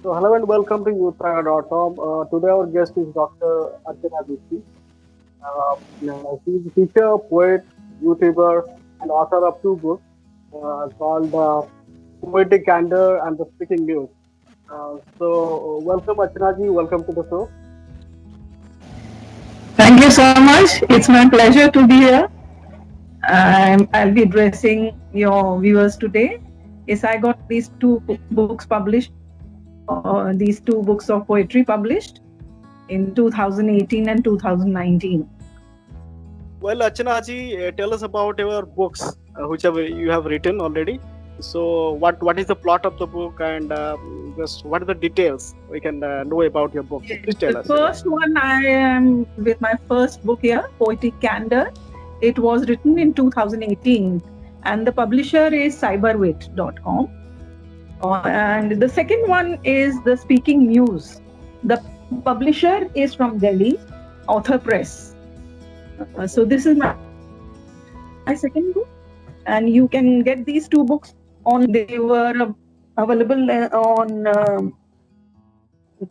So, hello and welcome to youthprana.com. Today, our guest is Dr. Archana Dukhi. She's a teacher, poet, YouTuber, and author of two books called Poetic Candor and The Speaking News. Welcome, Archana ji. Welcome to the show. Thank you so much. It's my pleasure to be here. I'll be addressing your viewers today. Yes, I got these two books published, these two books of poetry published in 2018 and 2019. Well, Archana ji, tell us about your books, which you have written already. So, what is the plot of the book, and just what are the details we can know about your book? So, please The tell us. first one, I am with my first book here, Poetic Candor. It was written in 2018, and the publisher is cyberwit.com. And the second one is The Speaking News. The publisher is from Delhi, Author Press. So this is my second book, and you can get these two books online. They were available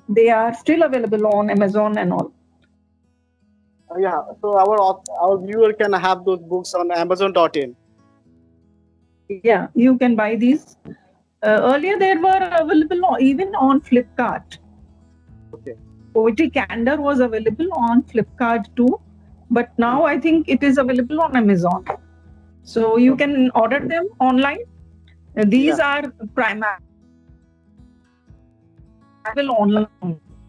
they are still available on Amazon and all. Yeah, so our viewer can have those books on Amazon.in. Yeah, you can buy these. Earlier, they were available even on Flipkart. Okay. Poetry Candor was available on Flipkart too, but now I think it is available on Amazon. So you can order them online. These Yeah. are primarily online.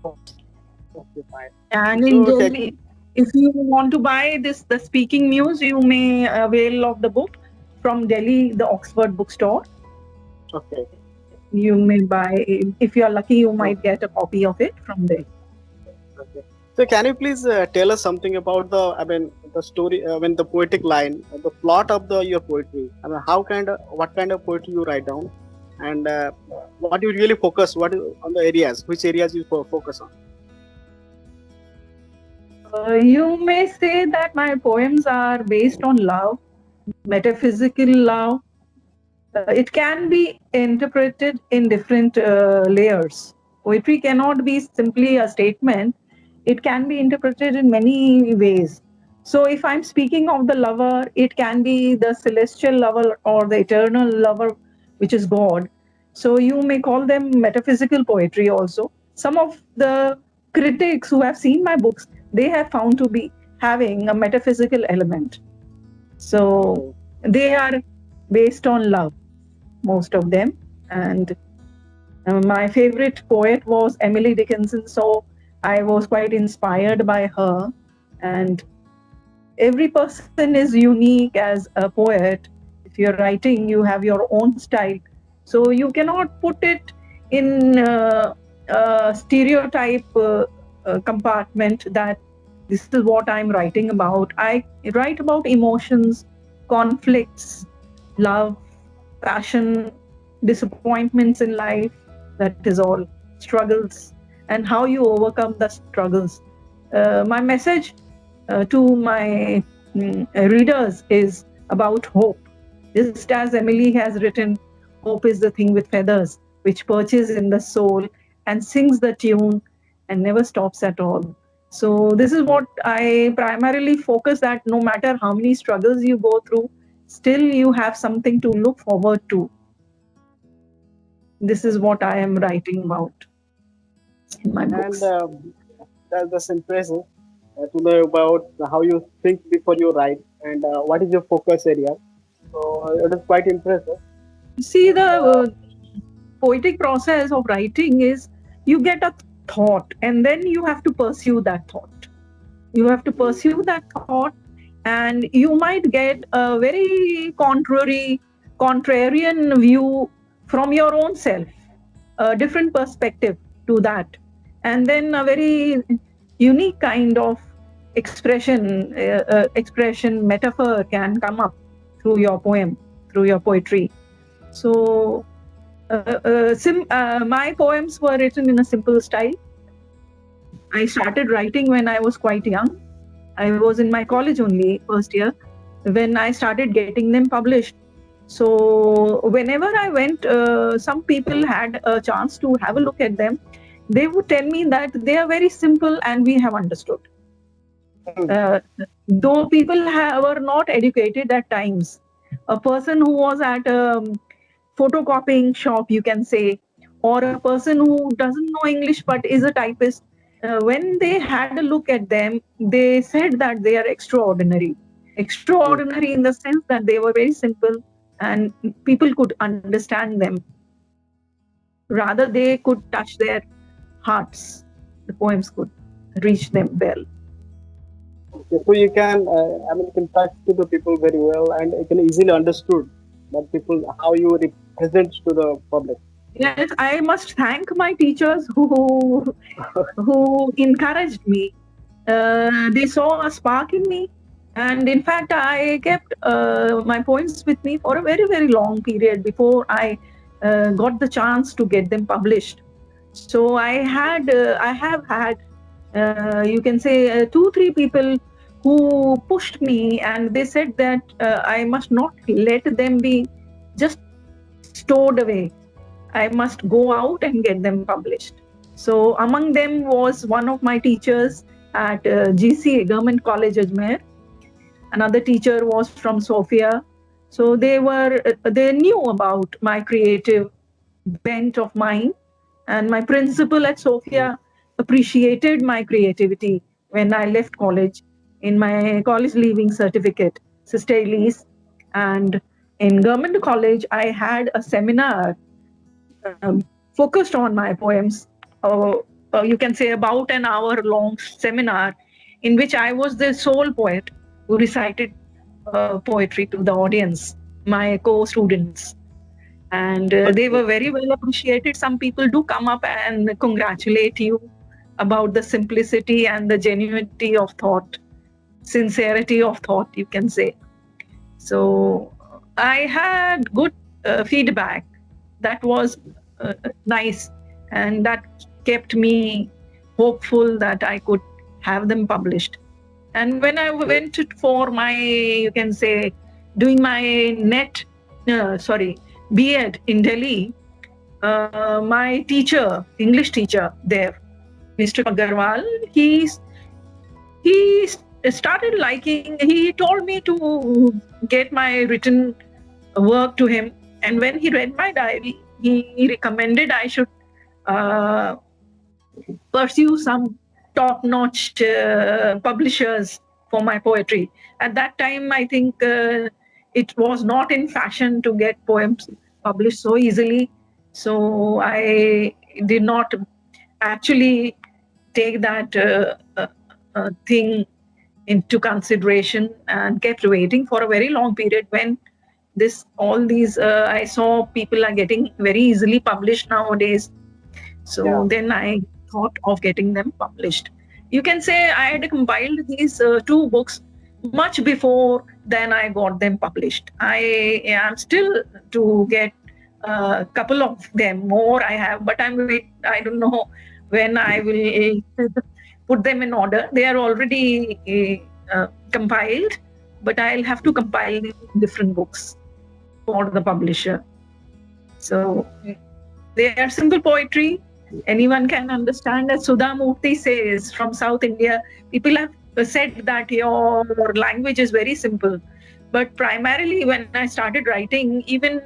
Okay, fine. And in So, okay. Delhi, if you want to buy this, the Speaking News, you may avail of the book from Delhi, the Oxford bookstore. Okay. You may buy, if you are lucky, you Oh, might get a copy of it from there. okay. So, can you please tell us something about the story, the poetic line, the plot of the your poetry? I mean, what kind of poetry you write down, and what you really focus, on the areas, which areas you focus on? You may say that my poems are based on love, metaphysical love. It can be interpreted in different layers. Poetry cannot be simply a statement, it can be interpreted in many ways. So, if I'm speaking of the lover, it can be the celestial lover or the eternal lover, which is God. So, you may call them metaphysical poetry also. Some of the critics who have seen my books, they have found to be having a metaphysical element. So, Okay. they are based on love, most of them. And my favorite poet was Emily Dickinson, so I was quite inspired by her. And every person is unique as a poet. If you're writing, you have your own style. So you cannot put it in a stereotype compartment that this is what I'm writing about. I write about emotions, conflicts, love, passion, disappointments in life, that is all, struggles, and how you overcome the struggles. My message to my readers is about hope. Just as Emily has written, hope is the thing with feathers, which perches in the soul and sings the tune and never stops at all. So, this is what I primarily focus that no matter how many struggles you go through, still you have something to look forward to. This is what I am writing about in my And books. that's impressive to know about how you think before you write, and what is your focus area. So, it is quite impressive. See, the And poetic process of writing is you get a thought and then you have to pursue that thought. You have to pursue that thought, and you might get a very contrarian view from your own self, a different perspective to that, and then a very unique kind of expression metaphor can come up through your poem, through your poetry. So my poems were written in a simple style. I started writing when I was quite young. I was in my college only, first year, when I started getting them published. So whenever I went, some people had a chance to have a look at them. They would tell me that they are very simple and we have understood. Uh, though people were not educated at times, a person who was at a photocopying shop, you can say, or a person who doesn't know English but is a typist, when they had a look at them, they said that they are extraordinary. Extraordinary in the sense that they were very simple and people could understand them. Rather, they could touch their hearts. The poems could reach them well. Okay, so you can, you can touch to the people very well, and you can easily understood that people how you represent to the public. Yes, I must thank my teachers who encouraged me. They saw a spark in me, and in fact, I kept my poems with me for a very very long period before I got the chance to get them published. So I have had, you can say, 2-3 people who pushed me, and they said that I must not let them be just stored away. I must go out and get them published. So among them was one of my teachers at GCA, Government College Ajmer. Another teacher was from Sofia. So they knew about my creative bent of mine, and my principal at Sofia appreciated my creativity when I left college in my college leaving certificate, Sister Elise. And in government college, I had a seminar focused on my poems. You can say about an hour long seminar in which I was the sole poet who recited poetry to the audience, my co students. And they were very well appreciated. Some people do come up and congratulate you about the simplicity and the genuinity of thought, sincerity of thought, you can say. So I had good feedback. That was nice, and that kept me hopeful that I could have them published. And when I went for my, you can say, doing my B.Ed in Delhi, my teacher, English teacher there, Mr. Agarwal, he started liking. He told me to get my written work to him, and when he read my diary, he recommended I should uh, pursue some top-notch publishers for my poetry. At that time, I think it was not in fashion to get poems published so easily. So I did not actually take that thing into consideration and kept waiting for a very long period. When all these I saw people are getting very easily published nowadays. So then I thought of getting them published. You can say I had compiled these 2 books much before then I got them published. I am still to get a couple of them more I have, but I don't know when I will put them in order. They are already compiled, but I'll have to compile different books for the publisher. So they are simple poetry. Anyone can understand. As Sudha Murthy says, from South India, people have said that your language is very simple. But primarily, when I started writing, even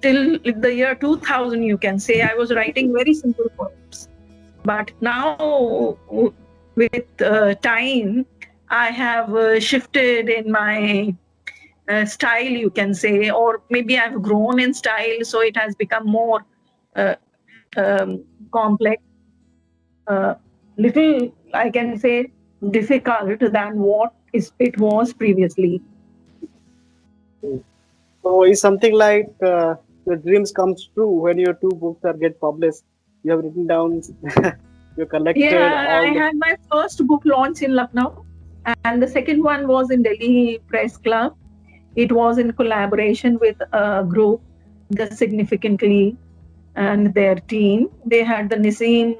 till the year 2000, you can say, I was writing very simple poems. But now, with time, I have shifted in my style, you can say, or maybe I've grown in style, so it has become more complex, little, I can say, difficult than what it was previously. So it's something like your dreams comes true when your 2 books are get published. You have written down, you collected. Yeah, I had my first book launch in Lucknow, and the second one was in Delhi Press Club. It was in collaboration with a group, The Significantly, and their team. They had the Naseem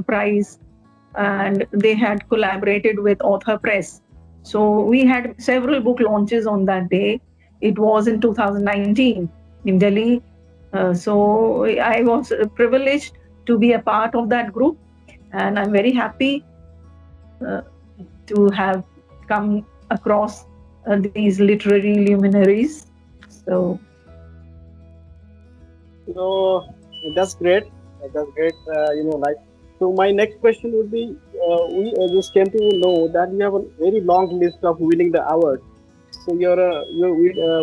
Prize, and they had collaborated with Author Press. So we had several book launches on that day. It was in 2019 in Delhi. So I was privileged to be a part of that group, and I'm very happy uh, to have come across these literary luminaries. So So that's great. That's great. Like, so my next question would be, we just came to know that you have a very long list of winning the award. So you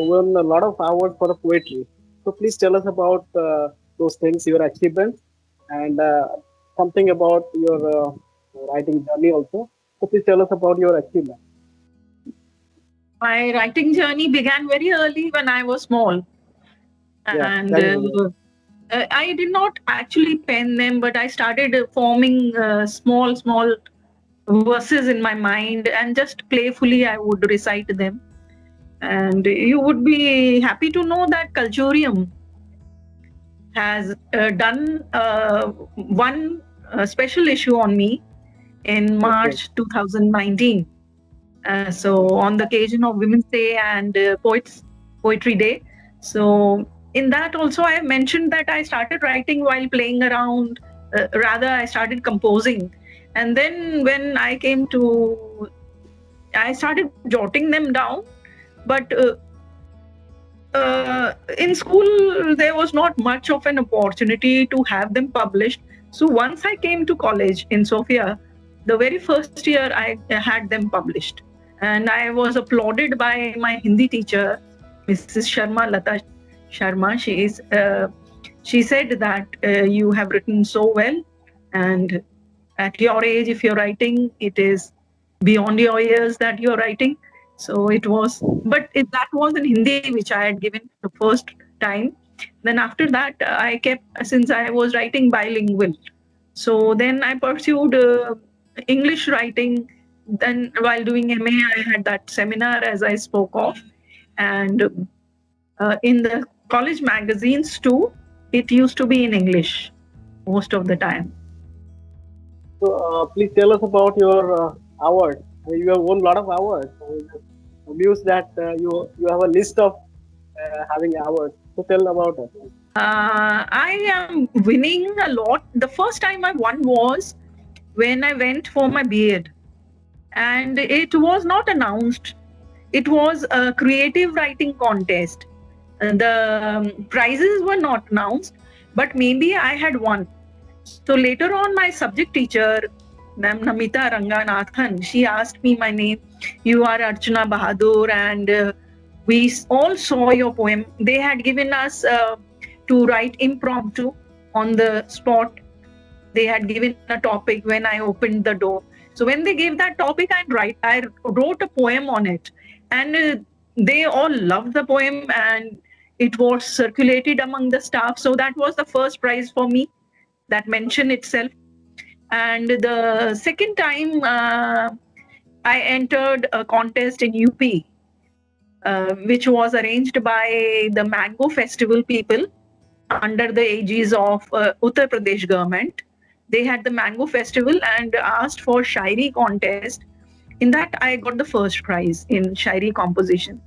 won a lot of awards for the poetry. So please tell us about those things, your achievements, and something about your writing journey also. So please tell us about your achievements. my writing journey began very early when I was small, Yeah, and that is great. I did not actually pen them, but I started forming small verses in my mind, and just playfully I would recite them. And you would be happy to know that Culturium has done one special issue on me in Okay. March 2019. So on the occasion of Women's Day and Poetry Day. So in that also I mentioned that I started writing while playing around. Rather, I started composing, and then when I started jotting them down. But in school there was not much of an opportunity to have them published. So once I came to college in Sofia, the very first year I had them published, and I was applauded by my Hindi teacher, Mrs. Sharma, Lata Sharma. She said that you have written so well, and at your age, if you're writing, it is beyond your years that you're writing. So it was, that was in Hindi, which I had given the first time. Then after that, I kept, since I was writing bilingual. So then I pursued English writing. Then while doing MA, I had that seminar as I spoke of. And in the college magazines too, it used to be in English most of the time. So please tell us about your awards. You have won a lot of awards. So I'm just amused that you have a list of having awards. So tell about it. I am winning a lot. The first time I won was when I went for my B.Ed, and it was not announced. It was a creative writing contest. The prizes were not announced, but maybe I had won. So later on, my subject teacher, Ma'am Namita Ranganathan, she asked me my name. You are Archana Bahadur, and we all saw your poem. They had given us to write impromptu on the spot. They had given a topic when I opened the door. So when they gave that topic, I wrote a poem on it, and they all loved the poem, and it was circulated among the staff. So that was the first prize for me, that mention itself. And the second time I entered a contest in UP, which was arranged by the Mango Festival people under the aegis of Uttar Pradesh government. They had the Mango Festival and asked for Shairi contest. In that, I got the first prize in Shairi composition.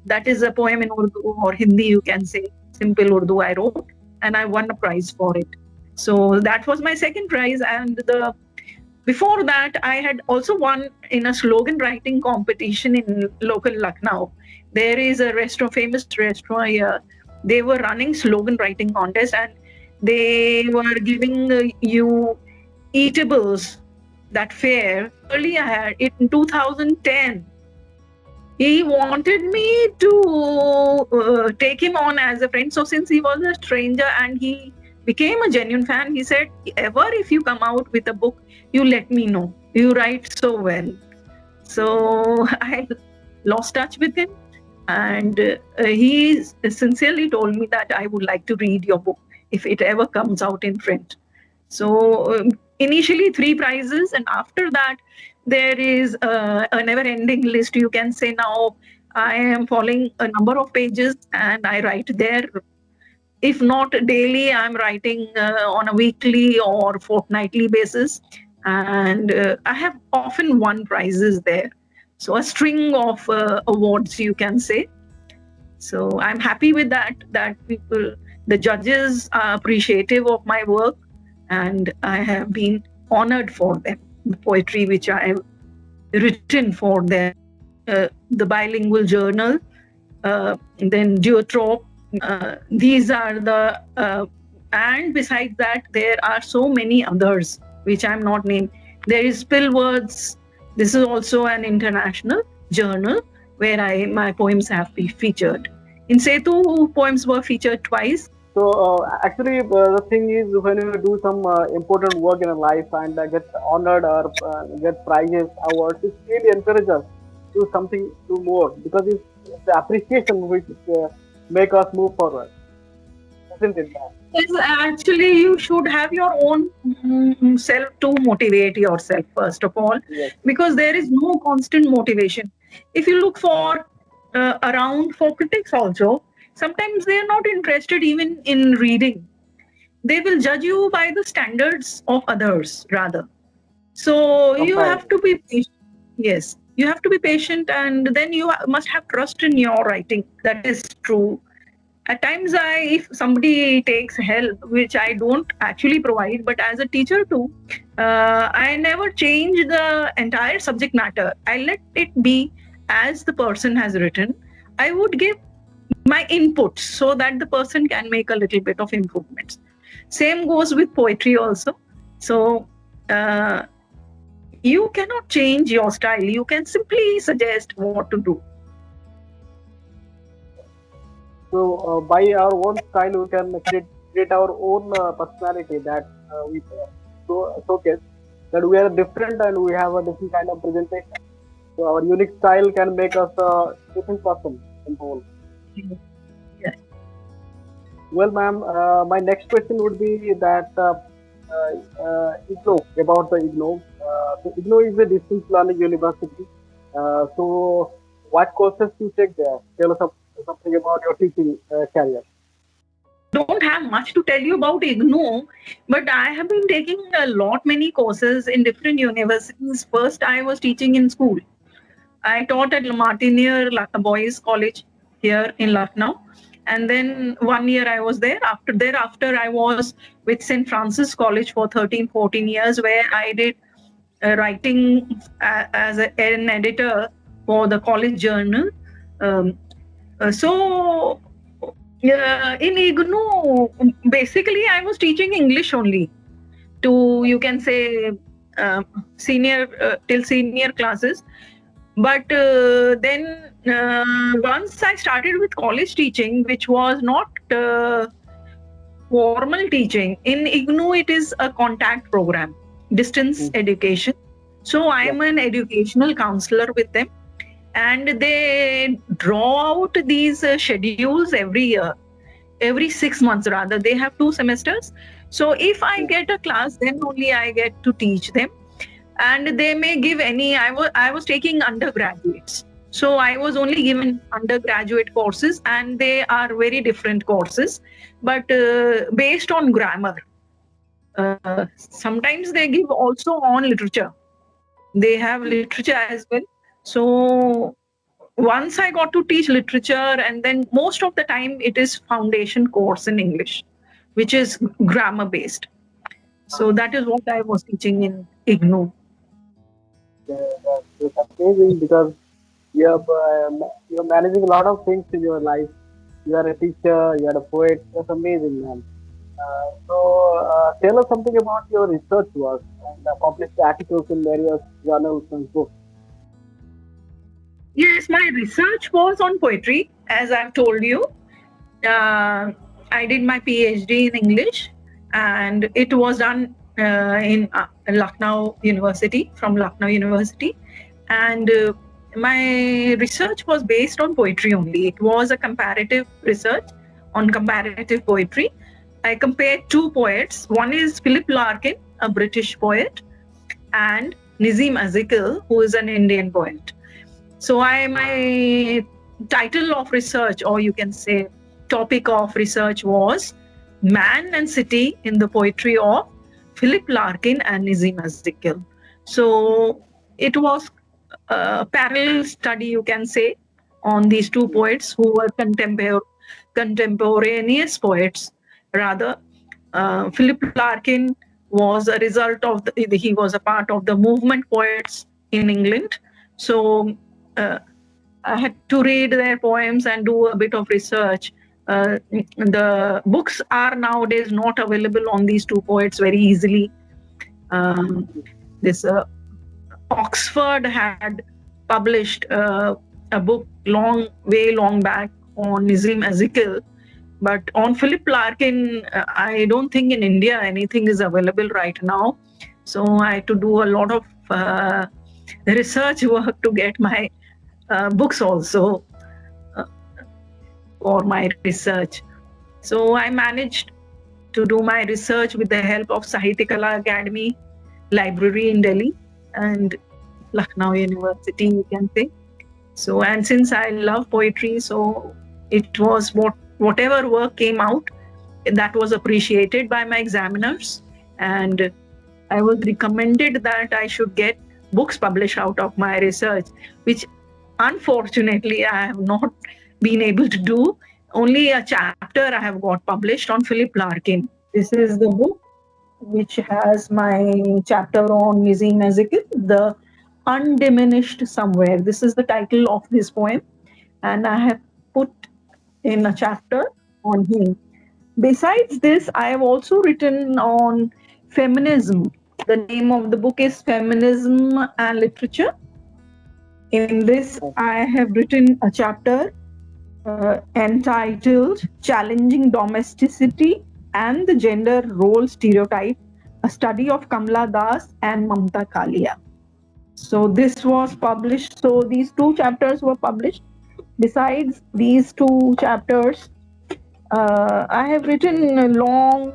That is a poem in Urdu or Hindi, you can say, simple Urdu I wrote, and I won a prize for it. So that was my second prize. And before that, I had also won in a slogan writing competition in local Lucknow. There is a restaurant, famous restaurant here. They were running slogan writing contest, and they were giving you eatables, that fair. Early I had it in 2010. He wanted me to take him on as a friend. So since he was a stranger and he became a genuine fan, he said, ever if you come out with a book, you let me know. You write so well. So I lost touch with him, and he sincerely told me that I would like to read your book if it ever comes out in print. So initially 3 prizes, and after that there is a never-ending list. You can say now I am following a number of pages and I write there. If not daily, I'm writing on a weekly or fortnightly basis, and I have often won prizes there. So a string of awards, you can say. So I'm happy with that the judges are appreciative of my work, and I have been honored for them. The poetry which I have written for them, the bilingual journal, then Duotrop. These are and besides that, there are so many others which I'm not named. There is Spill Words. This is also an international journal where my poems have been featured. In Setu, poems were featured twice. So actually, the thing is, when you do some important work in a life and get honored or get prizes, awards, it really encourages us to do something, do more, because it's the appreciation which make us move forward, isn't it? Yes, actually, you should have your own self to motivate yourself, first of all, Yes. because there is no constant motivation. If you look for around for critics also, sometimes they are not interested even in reading. They will judge you by the standards of others rather. So you have to be patient. Yes, you have to be patient, and then you must have trust in your writing. That is true. At times, if somebody takes help, which I don't actually provide, but as a teacher too, I never change the entire subject matter. I let it be as the person has written. I would give my input so that the person can make a little bit of improvements. Same goes with poetry also. So you cannot change your style. You can simply suggest what to do. So by our own style, we can create our own personality that we showcase. That we are different and we have a different kind of presentation. So our unique style can make us a different person in whole. Yeah. Well, ma'am, my next question would be that IGNOU, about the IGNOU. So IGNOU is a distance learning university. So what courses you take there? Tell us something about your teaching career. Don't have much to tell you about IGNOU, but I have been taking many courses in different universities. First, I was teaching in school. I taught at Martiniere Boys College here in Lucknow. And then 1 year I was there. After I was with St. Francis College for 13, 14 years, where I did writing as an editor for the college journal. So in IGNOU, basically I was teaching English only to, you can say, senior till senior classes. But then once I started with college teaching, which was not formal teaching, in IGNOU it is a contact program, distance education. So I am an educational counselor with them, and they draw out these schedules every year, every 6 months rather. They have 2 semesters. So if I get a class, then only I get to teach them. And they may give any, I was taking undergraduates. So I was only given undergraduate courses, and they are very different courses, but based on grammar. Sometimes they give also on literature. They have literature as well. So once I got to teach literature, and then most of the time it is foundation course in English, which is grammar based. So that is what I was teaching in IGNOU. It's amazing because you're managing a lot of things in your life. You are a teacher, you are a poet. That's amazing, man. So tell us something about your research work and published articles in various journals and books. Yes, my research was on poetry, as I've told you. I did my PhD in English, and it was done in Lucknow University, from Lucknow University. And my research was based on poetry only. It was a comparative research on comparative poetry. I compared 2 poets. One is Philip Larkin, a British poet, and Nazim Azikal, who is an Indian poet. So my title of research, or you can say topic of research, was Man and City in the Poetry of Philip Larkin and Nazim Azikal. So it was a parallel study, you can say, on these two poets who were contemporaneous poets. Rather, Philip Larkin was a result of he was a part of the movement poets in England. So I had to read their poems and do a bit of research. The books are nowadays not available on these two poets very easily. This Oxford had published a book way long back on Nizam Ezekiel, but on Philip Larkin, I don't think in India anything is available right now. So I had to do a lot of research work to get my books also for my research. So I managed to do my research with the help of Sahitya Kala Academy Library in Delhi and Lucknow University, you can say. So, and since I love poetry, so it was whatever work came out, that was appreciated by my examiners. And I was recommended that I should get books published out of my research, which unfortunately I have not been able to do. Only a chapter I have got published on Philip Larkin. This is the book which has my chapter on Nizam Ezekiel, The Undiminished Somewhere. This is the title of this poem, and I have put in a chapter on him. Besides this, I have also written on feminism. The name of the book is Feminism and Literature. In this, I have written a chapter entitled Challenging Domesticity and the Gender Role Stereotype, a study of Kamala Das and Mamta Kalia. So this was published. So these two chapters were published. Besides these two chapters, I have written long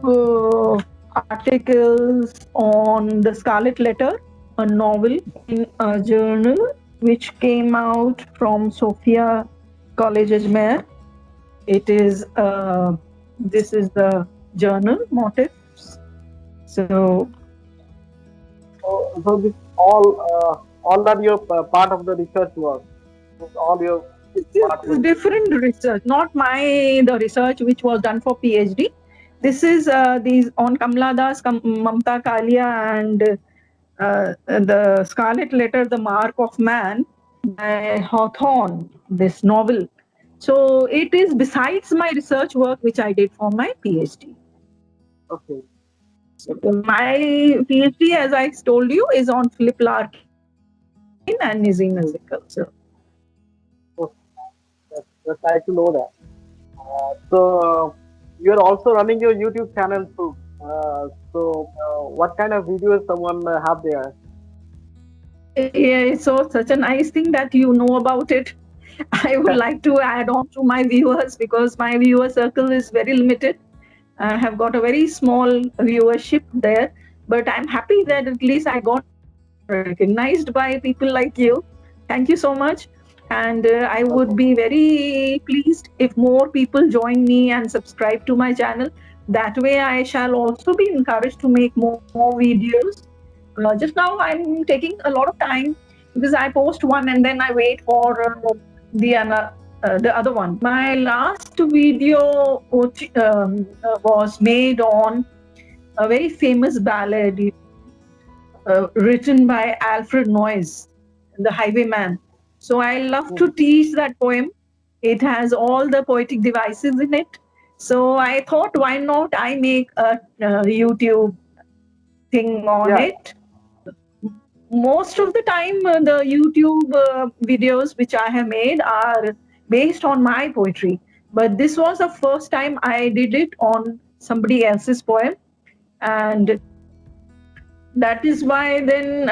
articles on The Scarlet Letter, a novel in a journal which came out from Sophia College Ajmer. It is this is the journal motifs. So this all that your part of the research work, all your different research, not the research which was done for PhD. This is these on Kamala Das, Mamta Kalia, and the Scarlet Letter, The Mark of Man by Hawthorne, this novel. So it is besides my research work which I did for my PhD. Okay. So my PhD, as I told you, is on Philip Larkin and Nizam Ezekiel. So that's nice to know that. So you're also running your YouTube channel too. So what kind of videos someone have there? Yeah, so such a nice thing that you know about it. I would like to add on to my viewers because my viewer circle is very limited. I have got a very small viewership there, but I'm happy that at least I got recognized by people like you. Thank you so much. And I would be very pleased if more people join me and subscribe to my channel. That way I shall also be encouraged to make more videos. Just now I'm taking a lot of time because I post one and then I wait for the other one. My last video was made on a very famous ballad written by Alfred Noyes, The Highwayman. So I love to teach that poem. It has all the poetic devices in it. So I thought, why not I make a YouTube thing on it. Most of the time, the YouTube videos which I have made are based on my poetry. But this was the first time I did it on somebody else's poem. And that is why then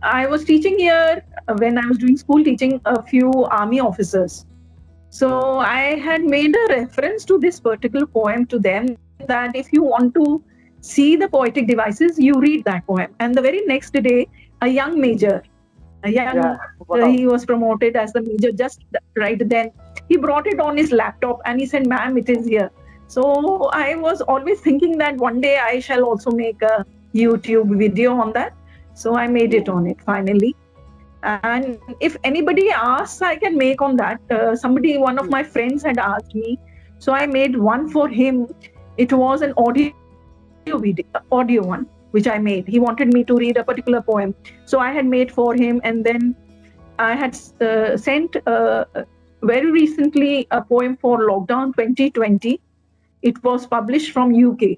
I was teaching here when I was doing school teaching a few army officers. So I had made a reference to this particular poem to them that if you want to see the poetic devices, you read that poem. And the very next day, a young major, he was promoted as the major just right then. He brought it on his laptop and he said, "Ma'am, it is here." So I was always thinking that one day I shall also make a YouTube video on that. So I made it on it finally. And if anybody asks, I can make on that. One of my friends had asked me, so I made one for him. It was an audio one, which I made. He wanted me to read a particular poem, so I had made for him, and then I had sent very recently a poem for lockdown 2020. It was published from UK.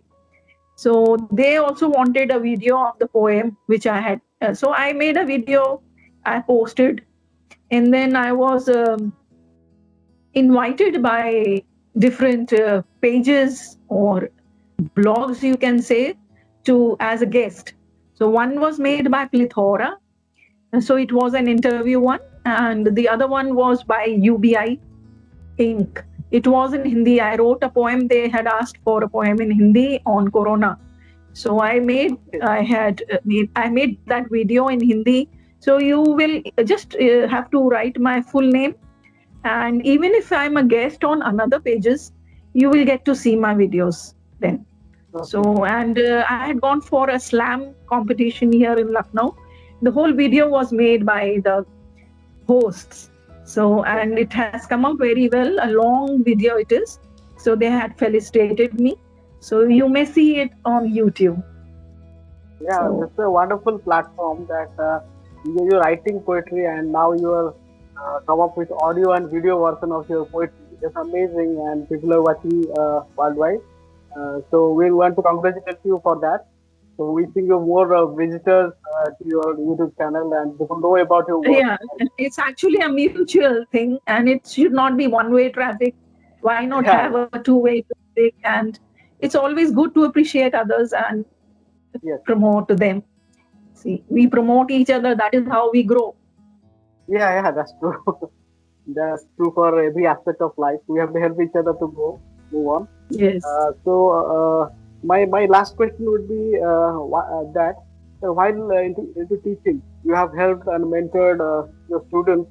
So they also wanted a video of the poem, which I had. So I made a video, I posted, and then I was invited by different pages or blogs, you can say, to as a guest. So one was made by Plethora, so it was an interview one, and the other one was by UBI Inc. It was in Hindi. I wrote a poem. They had asked for a poem in Hindi on Corona, so I made that video in Hindi. So you will just have to write my full name, and even if I'm a guest on another pages, you will get to see my videos then. So, and I had gone for a slam competition here in Lucknow. The whole video was made by the hosts. So, and it has come out very well. A long video it is. So they had felicitated me. So you may see it on YouTube. Yeah, So- it's a wonderful platform that you're writing poetry and now you're come up with audio and video version of your poetry. It's amazing and people are watching worldwide. So we want to congratulate you for that. So wishing you more visitors to your YouTube channel and people know about your work. Yeah, it's actually a mutual thing, and it should not be one-way traffic. Why not Yeah. have a two-way traffic? And it's always good to appreciate others and Yes. promote them. See, we promote each other. That is how we grow. Yeah, that's true. That's true for every aspect of life. We have to help each other to move on. Yes. My last question would be that while into teaching, you have helped and mentored your students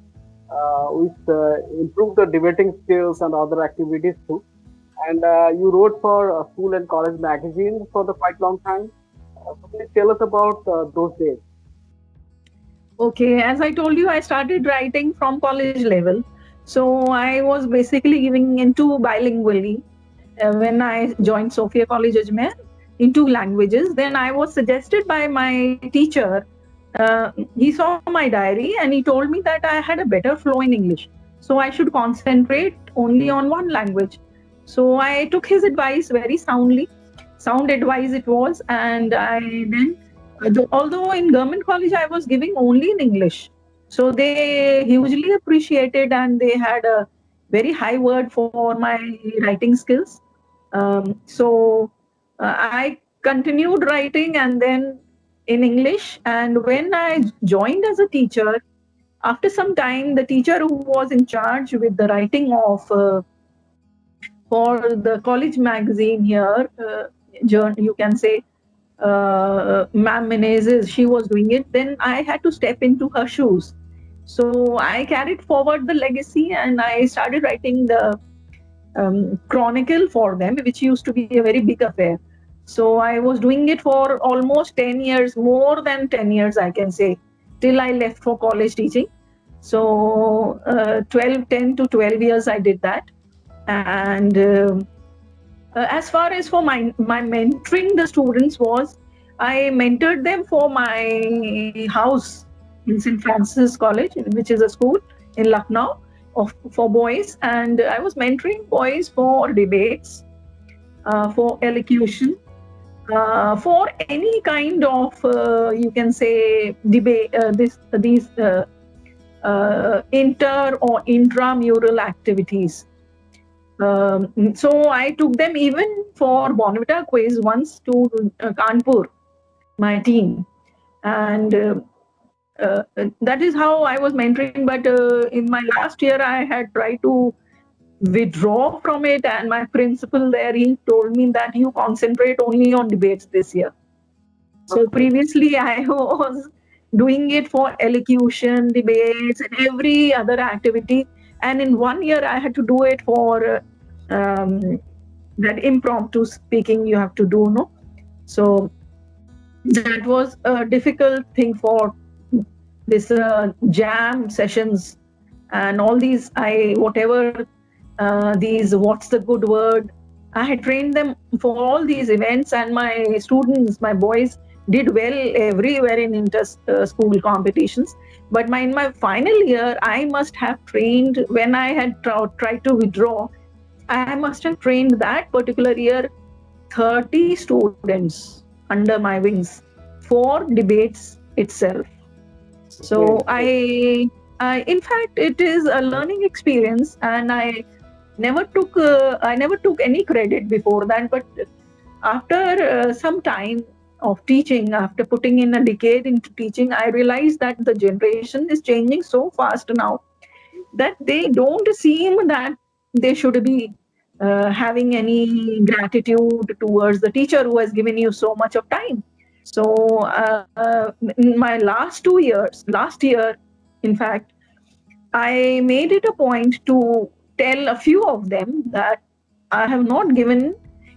with improve the debating skills and other activities too. And you wrote for school and college magazines for the quite long time. So please tell us about those days. Okay, as I told you, I started writing from college level. So I was basically giving into bilingually when I joined Sophia College Ajmer in two languages. Then I was suggested by my teacher. He saw my diary and he told me that I had a better flow in English. So I should concentrate only on one language. So I took his advice very soundly. Sound advice it was. And I then, although in government college I was giving only in English. So they hugely appreciated and they had a very high word for my writing skills. I continued writing and then in English. And when I joined as a teacher, after some time, the teacher who was in charge with the writing of for the college magazine here, you can say, Ma'am Menezes, she was doing it. Then I had to step into her shoes. So I carried forward the legacy and I started writing the chronicle for them, which used to be a very big affair. So I was doing it for almost 10 years, more than 10 years, I can say, till I left for college teaching. So 10 to 12 years I did that. And as far as for my mentoring the students was, I mentored them for my house in St. Francis College, which is a school in Lucknow for boys. And I was mentoring boys for debates, for elocution, for any kind of, you can say, debate, these inter or intramural activities. So I took them even for Bonvita quiz once to Kanpur, my team. And that is how I was mentoring. But in my last year, I had tried to withdraw from it. And my principal there, he told me that you concentrate only on debates this year. So previously, I was doing it for elocution, debates, and every other activity. And in 1 year, I had to do it for that impromptu speaking you have to do, no? So that was a difficult thing for this jam sessions and all these, these what's the good word, I had trained them for all these events, and my students, my boys, did well everywhere in school competitions. But in my final year, I must have trained, when I had tried to withdraw, I must have trained that particular year 30 students under my wings for debates itself. So in fact, it is a learning experience, and I never took any credit before that. But after some time of teaching, after putting in a decade into teaching, I realized that the generation is changing so fast now that they don't seem that they should be having any gratitude towards the teacher who has given you so much of time. So in my last year, in fact, I made it a point to tell a few of them that I have not given,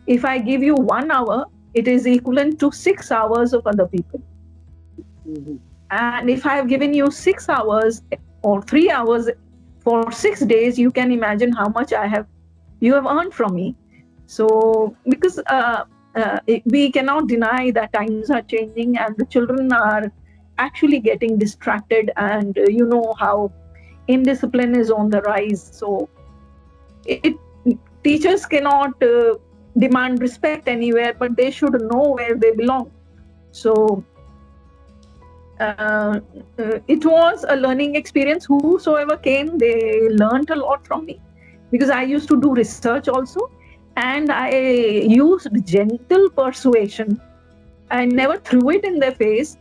if I give you 1 hour, it is equivalent to 6 hours of other people. Mm-hmm. And if I have given you 6 hours or 3 hours for 6 days, you can imagine how much you have earned from me. So, because we cannot deny that times are changing and the children are actually getting distracted, and you know how indiscipline is on the rise. So, teachers cannot demand respect anywhere, but they should know where they belong. So, it was a learning experience. Whosoever came, they learned a lot from me, because I used to do research also, and I used gentle persuasion. I never threw it in their face.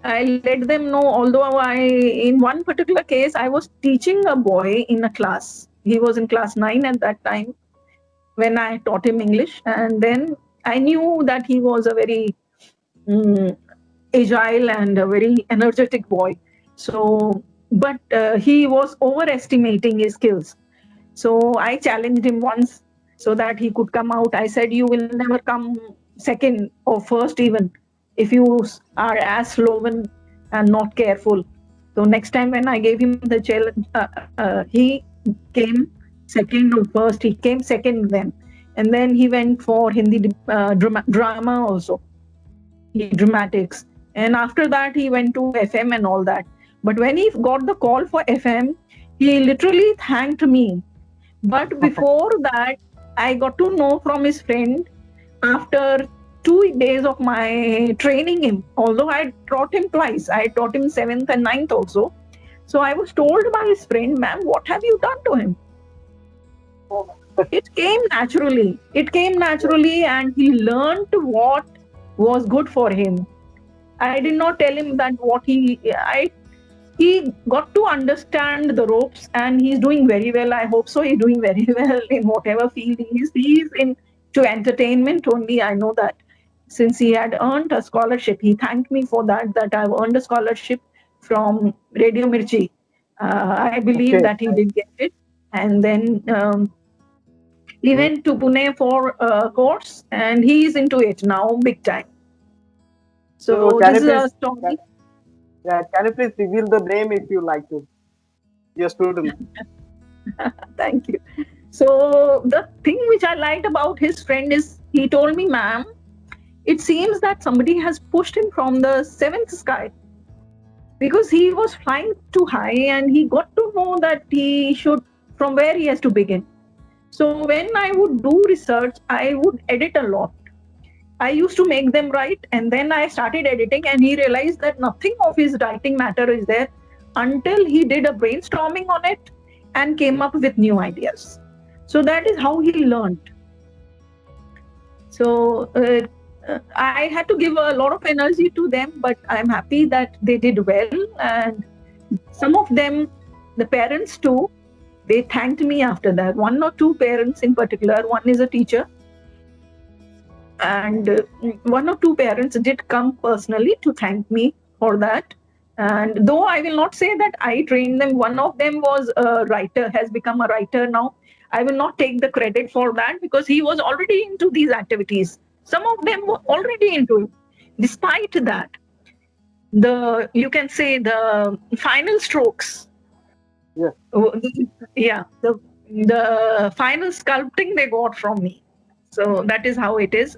I let them know, although in one particular case, I was teaching a boy in a class. He was in class 9 at that time when I taught him English. And then I knew that he was a very agile and a very energetic boy. So, but he was overestimating his skills. So I challenged him once so that he could come out. I said, you will never come second or first even if you are as sloven and not careful. So next time when I gave him the challenge, he came second or first. He came second then. And then he went for Hindi drama also, dramatics. And after that, he went to FM and all that. But when he got the call for FM, he literally thanked me. But before that, I got to know from his friend after 2 days of my training him, although I taught him twice. I taught him 7th and 9th also. So I was told by his friend, ma'am, what have you done to him? It came naturally. And he learned what was good for him. I did not tell him that he got to understand the ropes, and he's doing very well. I hope so. He's doing very well in whatever field he is. He's into entertainment only. I know that, since he had earned a scholarship. He thanked me for that I've earned a scholarship from Radio Mirchi. I believe that he did get it. And then he went to Pune for a course, and he is into it now, big time. So this is a story. Can you please reveal the name if you like to? Your student. Thank you. So the thing which I liked about his friend is, he told me, ma'am, it seems that somebody has pushed him from the 7th sky, because he was flying too high, and he got to know that from where he has to begin. So when I would do research, I would edit a lot. I used to make them write, and then I started editing, and he realized that nothing of his writing matter is there until he did a brainstorming on it and came up with new ideas. So that is how he learned. So I had to give a lot of energy to them, but I'm happy that they did well. And some of them, the parents too, they thanked me after that. 1 or 2 parents in particular, one is a teacher, and 1 or 2 parents did come personally to thank me for that. And though I will not say that I trained them, one of them was a writer, has become a writer now. I will not take the credit for that, because he was already into these activities. Some of them were already into it. Despite that, you can say the final strokes. Yes. Yeah, the final sculpting they got from me. So that is how it is.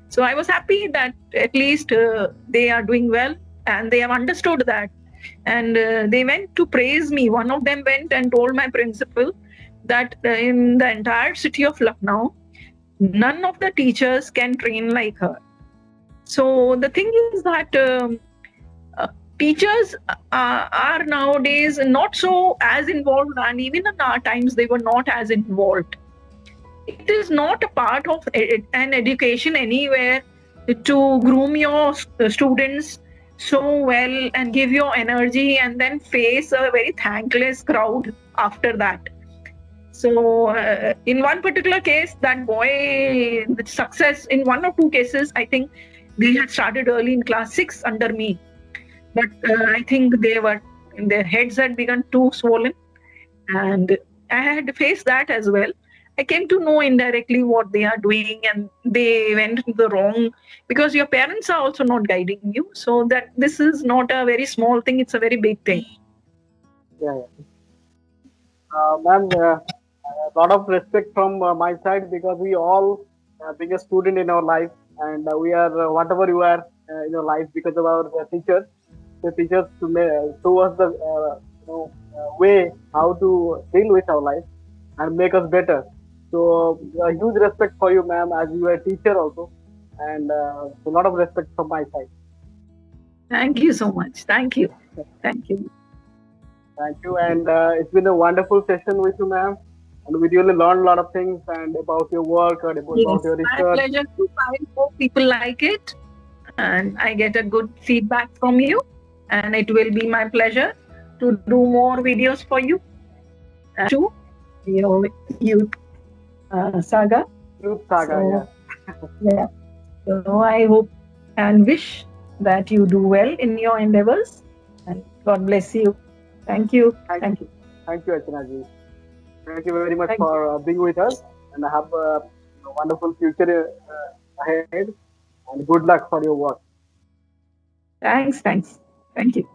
So I was happy that at least they are doing well and they have understood that. And they went to praise me. One of them went and told my principal that in the entire city of Lucknow, none of the teachers can train like her. So the thing is that uh, teachers are nowadays not so as involved, and even in our times they were not as involved. It is not a part of an education anywhere to groom your students so well and give your energy and then face a very thankless crowd after that. So, in one particular case, that boy, the success in one or two cases, I think they had started early in class 6 under me. But I think their heads had begun too swollen. And I had faced that as well. I came to know indirectly what they are doing, and they went the wrong because your parents are also not guiding you. So that this is not a very small thing; it's a very big thing. Yeah. Ma'am, a lot of respect from my side because we all being a student in our life, and we are whatever you are in your life because of our teachers. The teachers show us the way how to deal with our life and make us better. So a huge respect for you, ma'am, as you are a teacher also, and a lot of respect from my side. Thank you so much. Thank you. Thank you. Thank you, and it's been a wonderful session with you, ma'am. And we really learned a lot of things and about your work and about Yes, your my research. pleasure too. I hope people like it and I get a good feedback from you. And it will be my pleasure to do more videos for you and to your youth saga. Youth Saga, So, yeah. yeah. So, I hope and wish that you do well in your endeavors. And God bless you. Thank you. Thank, Thank you. thank you, Archana ji. Thank you very much Thank you. for being with us, and have a wonderful future ahead. And good luck for your work. Thanks. Thanks. Thank you.